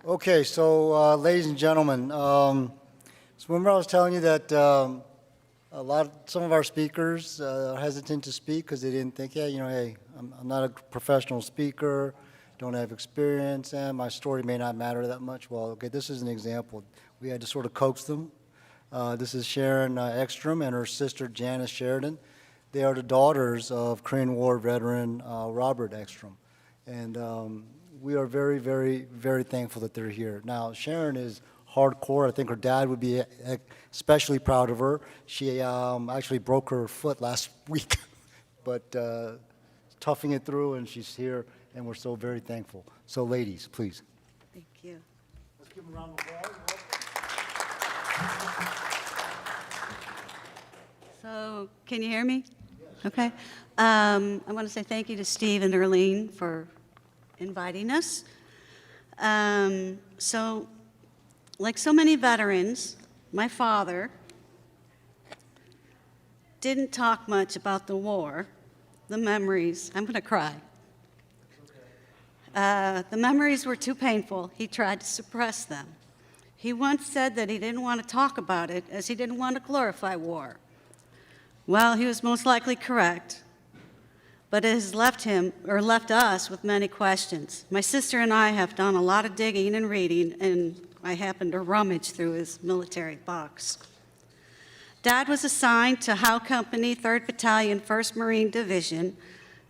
Okay, so ladies and gentlemen, so remember I was telling you that some of our speakers are hesitant to speak because they didn't think, yeah, hey, I'm not a professional speaker, don't have experience, and my story may not matter that much. Well, okay, this is an example. We had to sort of coax them. This is Sharon Extrom and her sister Janice Sheridan. They are the daughters of Korean War veteran Robert Extrom. And we are very, very, very thankful that they're here. Now, Sharon is hardcore. I think her dad would be especially proud of her. She actually broke her foot last week, but toughing it through, and she's here, and we're so very thankful. So, ladies, please. Thank you. Let's give them a round of applause. So, can you hear me? Yes. Okay. I want to say thank you to Steve and Erlene for inviting us. So, like so many veterans, my father didn't talk much about the war, the memories. I'm going to cry. The memories were too painful. He tried to suppress them. He once said that he didn't want to talk about it as he didn't want to glorify war. Well, he was most likely correct, but it has left us with many questions. My sister and I have done a lot of digging and reading, and I happened to rummage through his military box. Dad was assigned to Howe Company, 3rd Battalion, 1st Marine Division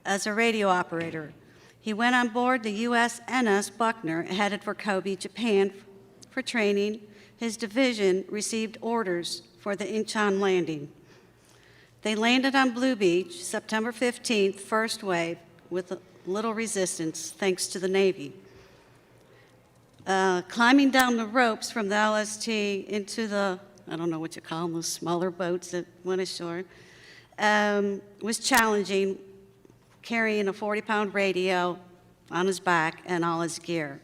as a radio operator. He went on board the USNS Buckner, headed for Kobe, Japan, for training. His division received orders for the Incheon landing. They landed on Blue Beach, September 15th, first wave, with little resistance, thanks to the Navy. Climbing down the ropes from the LST into the, I don't know what you call them, those smaller boats that went ashore, was challenging, carrying a 40-pound radio on his back and all his gear.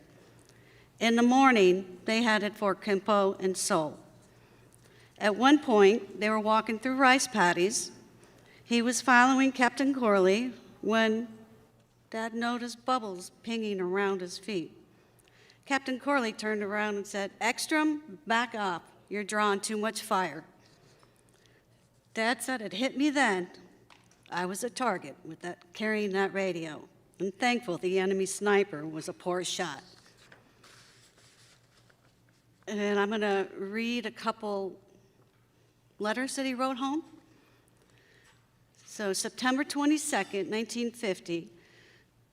In the morning, they headed for Kimpo and Seoul. At one point, they were walking through rice paddies. He was following Captain Corley when Dad noticed bubbles pinging around his feet. Captain Corley turned around and said, "Extrom, back up. You're drawing too much fire." Dad said, "It hit me then. I was a target with carrying that radio. I'm thankful the enemy sniper was a poor shot." And I'm going to read a couple letters that he wrote home. So September 22nd, 1950,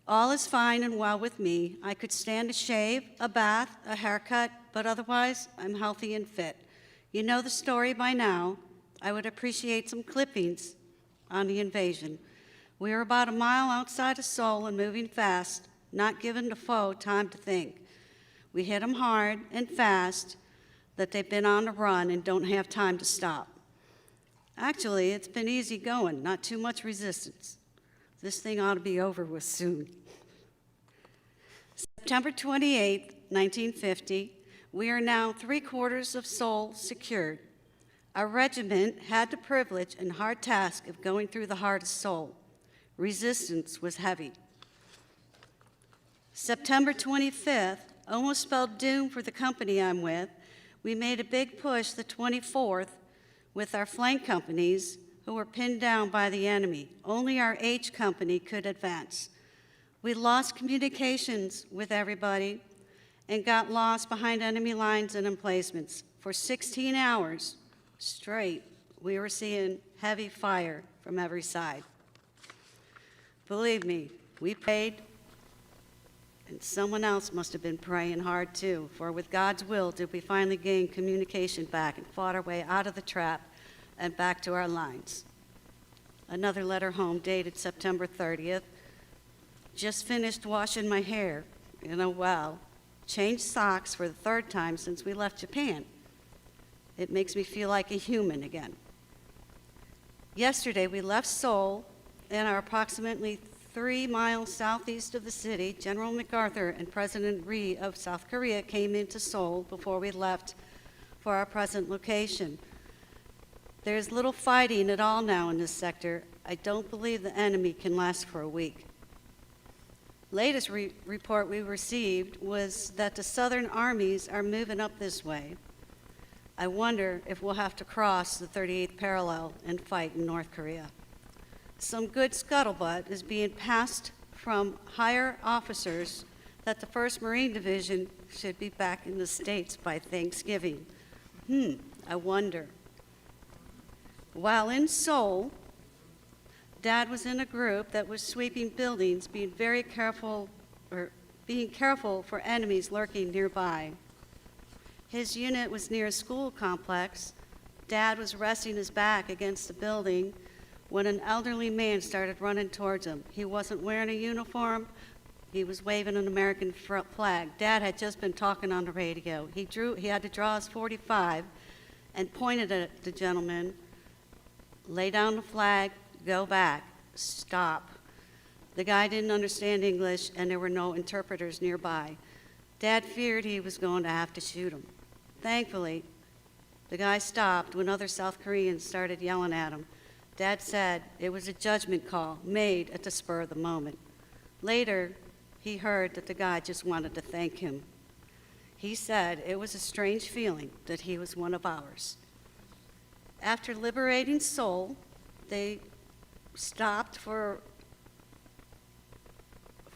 all is fine and well with me. I could stand a shave, a bath, a haircut, but otherwise I'm healthy and fit. You know the story by now. I would appreciate some clippings on the invasion. We were about a mile outside of Seoul and moving fast, not giving the foe time to think. We hit them hard and fast that they've been on the run and don't have time to stop. Actually, it's been easy going, not too much resistance. This thing ought to be over with soon. September 28, 1950, we are now 3/4 of Seoul secured. Our regiment had the privilege and hard task of going through the heart of Seoul. Resistance was heavy. September 25th almost spelled doom for the company I'm with. We made a big push the 24th with our flank companies who were pinned down by the enemy. Only our H company could advance. We lost communications with everybody and got lost behind enemy lines and emplacements. For 16 hours straight, we were seeing heavy fire from every side. Believe me, we prayed, and someone else must have been praying hard too, for with God's will did we finally gain communication back and fought our way out of the trap and back to our lines. Another letter home dated September 30th. Just finished washing my hair in a well. Changed socks for the 3rd time since we left Japan. It makes me feel like a human again. Yesterday we left Seoul and are approximately 3 miles southeast of the city. General MacArthur and President Ri of South Korea came into Seoul before we left for our present location. There's little fighting at all now in this sector. I don't believe the enemy can last for a week. Latest report we received was that the Southern armies are moving up this way. I wonder if we'll have to cross the 38th parallel and fight in North Korea. Some good scuttlebutt is being passed from higher officers that the 1st Marine Division should be back in the States by Thanksgiving. I wonder. While in Seoul, Dad was in a group that was sweeping buildings, being careful for enemies lurking nearby. His unit was near a school complex. Dad was resting his back against the building when an elderly man started running towards him. He wasn't wearing a uniform. He was waving an American flag. Dad had just been talking on the radio. He had to draw his .45 and pointed at the gentleman, lay down the flag, go back, stop. The guy didn't understand English, and there were no interpreters nearby. Dad feared he was going to have to shoot him. Thankfully, the guy stopped when other South Koreans started yelling at him. Dad said it was a judgment call made at the spur of the moment. Later, he heard that the guy just wanted to thank him. He said it was a strange feeling that he was one of ours. After liberating Seoul, they stopped for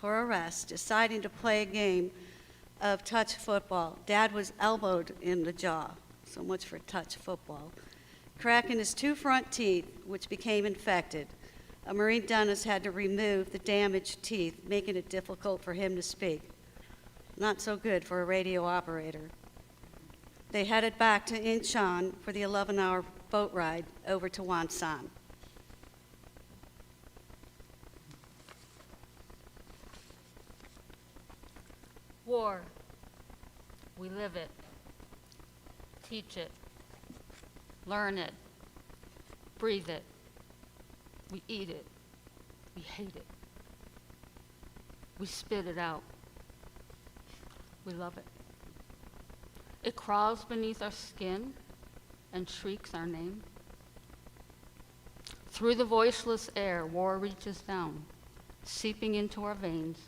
a rest, deciding to play a game of touch football. Dad was elbowed in the jaw, so much for touch football, cracking his 2 front teeth, which became infected. A Marine dentist had to remove the damaged teeth, making it difficult for him to speak. Not so good for a radio operator. They headed back to Incheon for the 11-hour boat ride over to Wonsan. War. We live it, teach it, learn it, breathe it. We eat it, we hate it. We spit it out. We love it. It crawls beneath our skin and shrieks our name. Through the voiceless air, war reaches down, seeping into our veins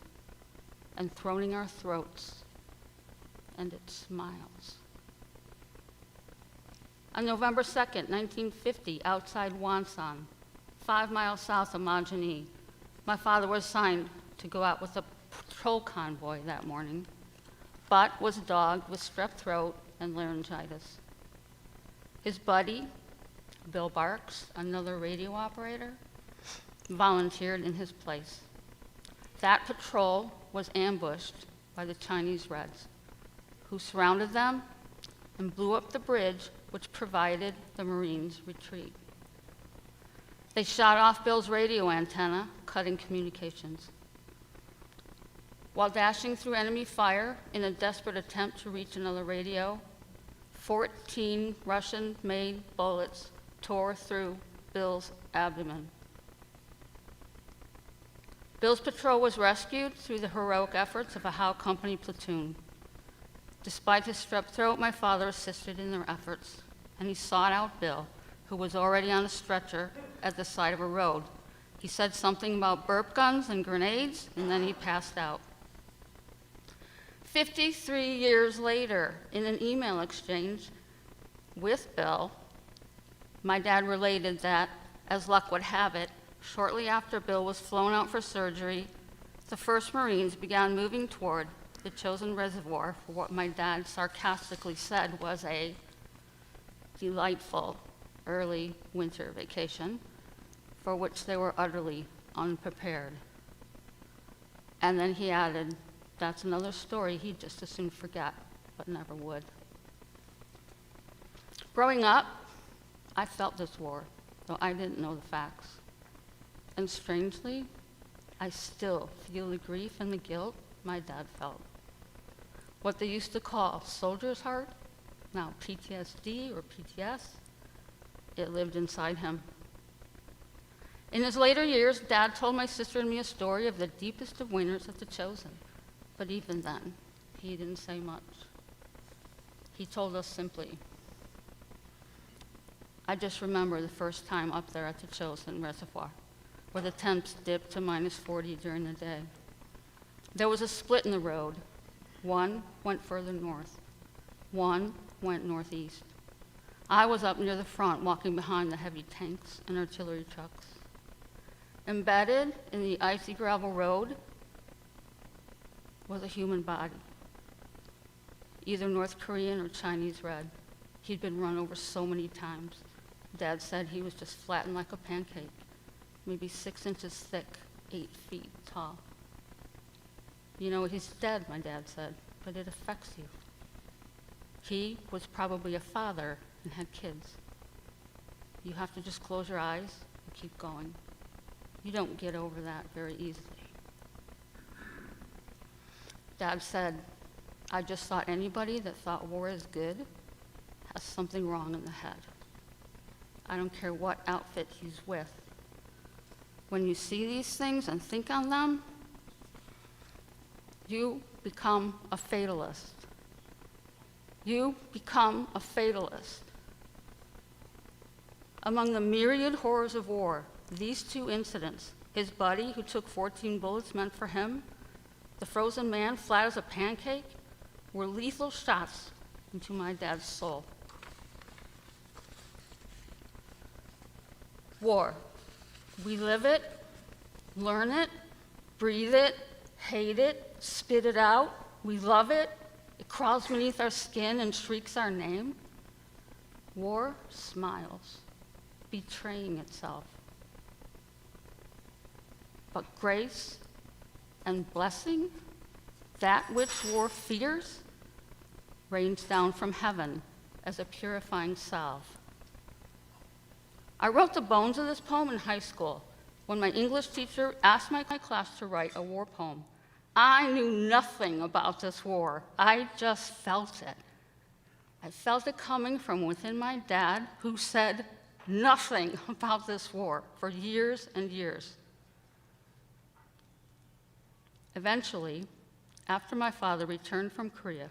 and throating our throats, and it smiles. On November 2nd, 1950, outside Wonsan, 5 miles south of Majani, my father was assigned to go out with a patrol convoy that morning, but was dogged with strep throat and laryngitis. His buddy, Bill Barks, another radio operator, volunteered in his place. That patrol was ambushed by the Chinese Reds, who surrounded them and blew up the bridge which provided the Marines' retreat. They shot off Bill's radio antenna, cutting communications. While dashing through enemy fire in a desperate attempt to reach another radio, 14 Russian-made bullets tore through Bill's abdomen. Bill's patrol was rescued through the heroic efforts of a Howe Company platoon. Despite his strep throat, my father assisted in their efforts, and he sought out Bill, who was already on a stretcher at the side of a road. He said something about burp guns and grenades, and then he passed out. 53 years later, in an email exchange with Bill, my dad related that, as luck would have it, shortly after Bill was flown out for surgery, the 1st Marines began moving toward the chosen reservoir for what my dad sarcastically said was a delightful early winter vacation, for which they were utterly unprepared. And then he added, that's another story he'd just as soon forget, but never would. Growing up, I felt this war, though I didn't know the facts. And strangely, I still feel the grief and the guilt my dad felt. What they used to call soldier's heart, now PTSD or PTS, it lived inside him. In his later years, Dad told my sister and me a story of the deepest of winters at the Chosen. But even then, he didn't say much. He told us simply, I just remember the first time up there at the Chosen Reservoir, where the temps dipped to -40 during the day. There was a split in the road. One went further north. One went northeast. I was up near the front, walking behind the heavy tanks and artillery trucks. Embedded in the icy gravel road was a human body, either North Korean or Chinese red. He'd been run over so many times. Dad said he was just flattened like a pancake, maybe 6 inches thick, 8 feet tall. You know, he's dead, my dad said, but it affects you. He was probably a father and had kids. You have to just close your eyes and keep going. You don't get over that very easily. Dad said, I just thought anybody that thought war is good has something wrong in the head. I don't care what outfit he's with. When you see these things and think on them, you become a fatalist. You become a fatalist. Among the myriad horrors of war, these 2 incidents, his buddy who took 14 bullets meant for him, the frozen man flat as a pancake, were lethal shots into my dad's soul. War. We live it, learn it, breathe it, hate it, spit it out. We love it. It crawls beneath our skin and shrieks our name. War smiles, betraying itself. But grace and blessing, that which war fears, rains down from heaven as a purifying salve. I wrote the bones of this poem in high school when my English teacher asked my class to write a war poem. I knew nothing about this war. I just felt it. I felt it coming from within my dad, who said nothing about this war for years and years. Eventually, after my father returned from Korea,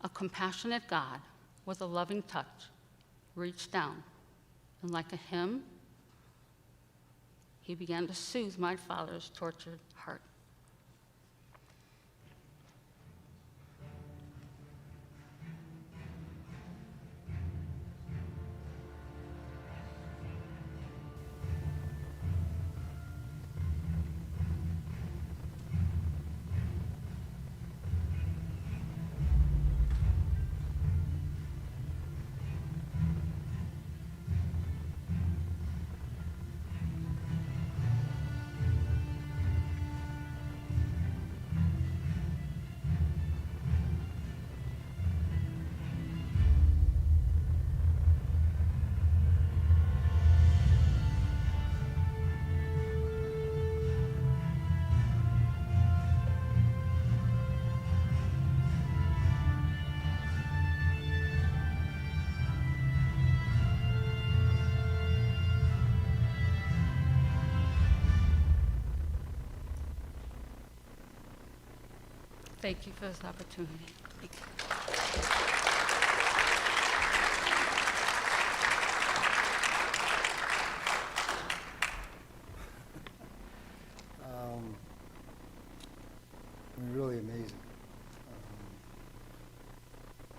a compassionate God with a loving touch reached down, and like a hymn, he began to soothe my father's tortured heart. Thank you for this opportunity. Thank you. Really amazing.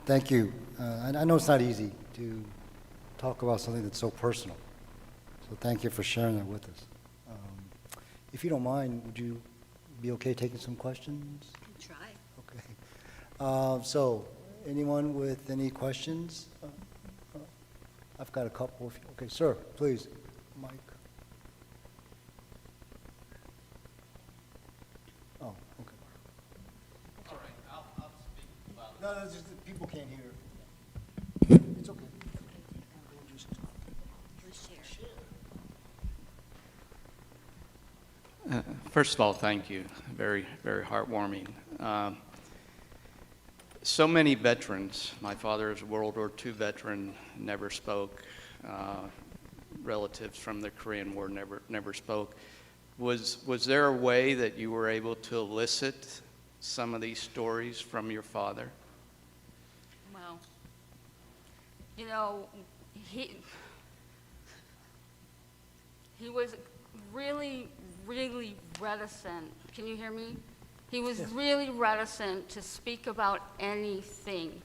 Thank you. I know it's not easy to talk about something that's so personal, so thank you for sharing that with us. If you don't mind, would you be okay taking some questions? Try. Okay. So, anyone with any questions? I've got a couple. Okay, sir, please. Mike. Oh, okay. All right, I'll speak loud. No, it's just that people can't hear. It's okay. First of all, thank you. Very, very heartwarming. So many veterans, my father is a World War II veteran, never spoke. Relatives from the Korean War never spoke. Was there a way that you were able to elicit some of these stories from your father? Well, you know, he was really, really reticent. Can you hear me? He was really reticent to speak about anything.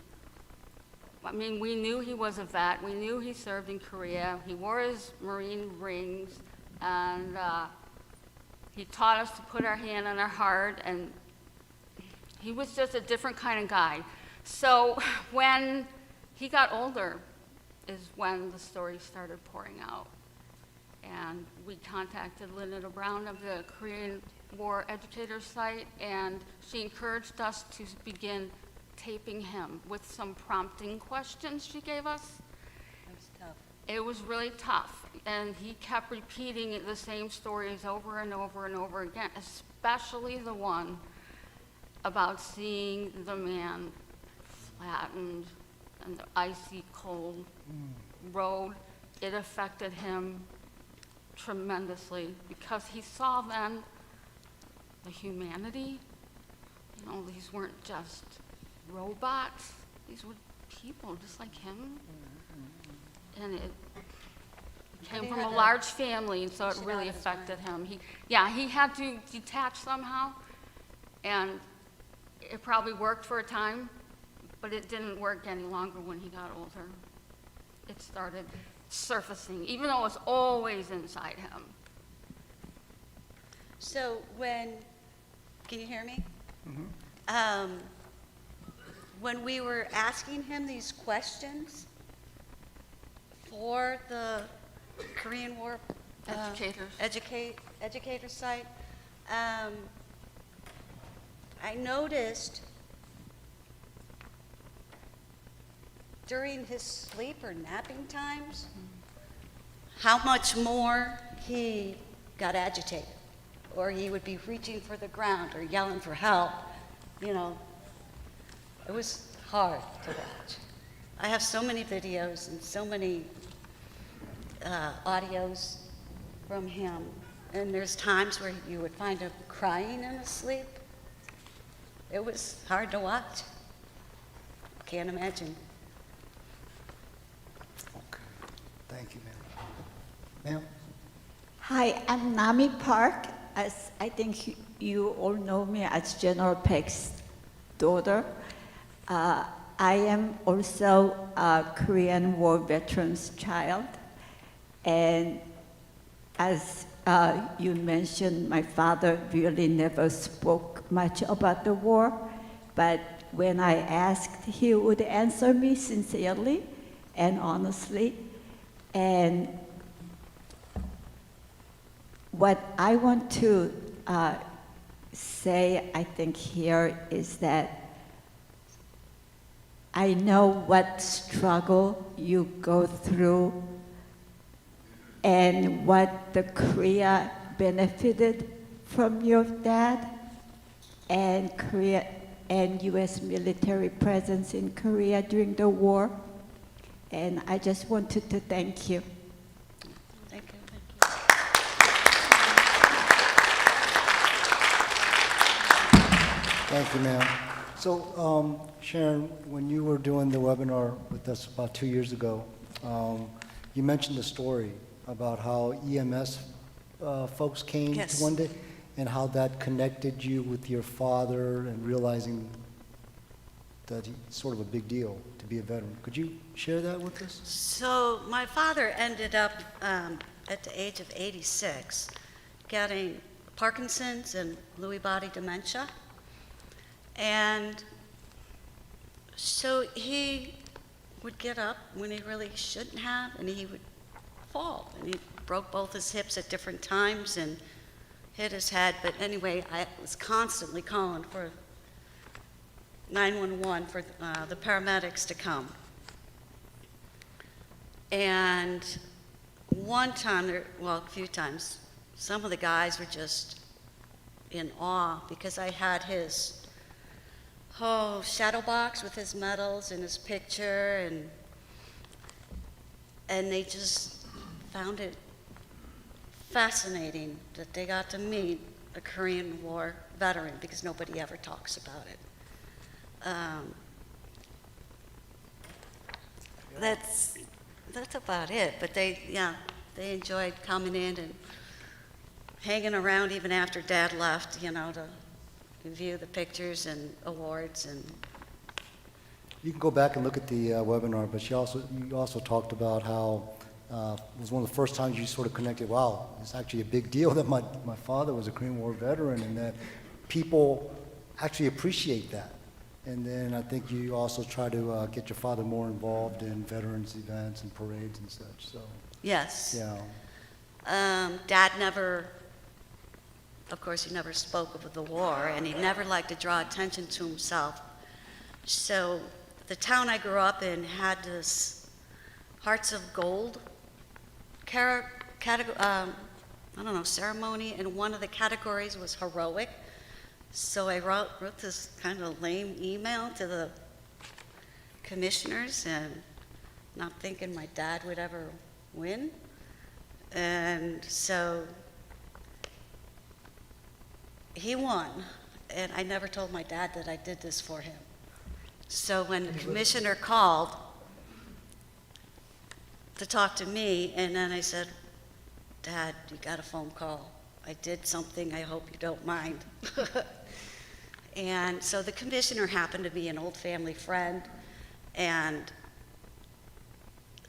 I mean, we knew he was a vet. We knew he served in Korea. He wore his Marine rings, and he taught us to put our hand on our heart, and he was just a different kind of guy. So when he got older is when the stories started pouring out. And we contacted Lynetta Brown of the Korean War Educator site, and she encouraged us to begin taping him with some prompting questions she gave us. That was tough. It was really tough, and he kept repeating the same stories over and over and over again, especially the one about seeing the man flattened and the icy cold road. It affected him tremendously because he saw then the humanity. You know, these weren't just robots. These were people just like him. And it came from a large family, and so it really affected him. He had to detach somehow, and it probably worked for a time, but it didn't work any longer when he got older. It started surfacing, even though it was always inside him. So can you hear me? When we were asking him these questions for the Korean War educator site, I noticed during his sleep or napping times how much more he got agitated, or he would be reaching for the ground or yelling for help. You know, it was hard to watch. I have so many videos and so many audios from him, and there's times where you would find him crying in his sleep. It was hard to watch. Can't imagine. Okay. Thank you, ma'am. Ma'am? Hi, I'm Nami Park. As I think you all know me as General Peck's daughter. I am also a Korean War veteran's child. And as you mentioned, my father really never spoke much about the war. But when I asked, he would answer me sincerely and honestly. And what I want to say, I think, here is that I know what struggle you go through and what the Korea benefited from your dad and Korea and U.S. military presence in Korea during the war. And I just wanted to thank you. Thank you. Thank you, ma'am. So, Sharon, when you were doing the webinar with us about 2 years ago, you mentioned a story about how EMS folks came Yes. one day and how that connected you with your father and realizing that it's sort of a big deal to be a veteran. Could you share that with us? So my father ended up at the age of 86 getting Parkinson's and Lewy body dementia. And so he would get up when he really shouldn't have, and he would fall. And he broke both his hips at different times and hit his head. But anyway, I was constantly calling for 911 for the paramedics to come. And one time, a few times, some of the guys were just in awe because I had his shadow box with his medals and his picture, and they just found it fascinating that they got to meet a Korean War veteran because nobody ever talks about it. That's about it. But they enjoyed coming in and hanging around even after Dad left, to view the pictures and awards and, You can go back and look at the webinar, but you also talked about how it was one of the first times you sort of connected, wow, it's actually a big deal that my father was a Korean War veteran, and that people actually appreciate that. And then I think you also try to get your father more involved in veterans events and parades and such, so, yes. yeah. Dad never, of course, he never spoke of the war, and he never liked to draw attention to himself. So the town I grew up in had this Hearts of Gold ceremony, and one of the categories was heroic. So I wrote this kind of lame email to the commissioners, and not thinking my dad would ever win. And so he won, and I never told my dad that I did this for him. So when the commissioner called to talk to me, and then I said, Dad, you got a phone call. I did something, I hope you don't mind. And so the commissioner happened to be an old family friend, and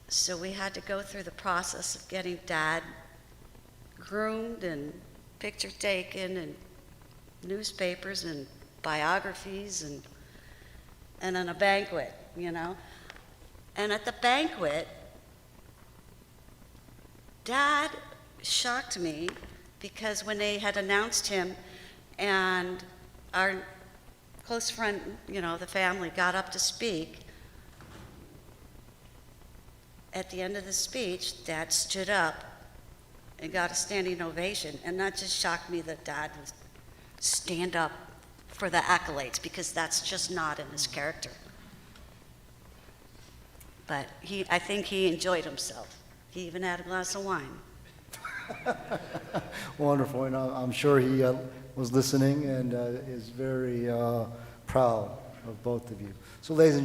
so we had to go through the process of getting Dad groomed and picture taken and newspapers and biographies and then a banquet, you know. And at the banquet, Dad shocked me because when they had announced him and our close friend, you know, the family got up to speak, at the end of the speech, Dad stood up and got a standing ovation. And that just shocked me that Dad would stand up for the accolades, because that's just not in his character. But I think he enjoyed himself. He even had a glass of wine. Wonderful, and I'm sure he was listening and is very proud of both of you. So ladies and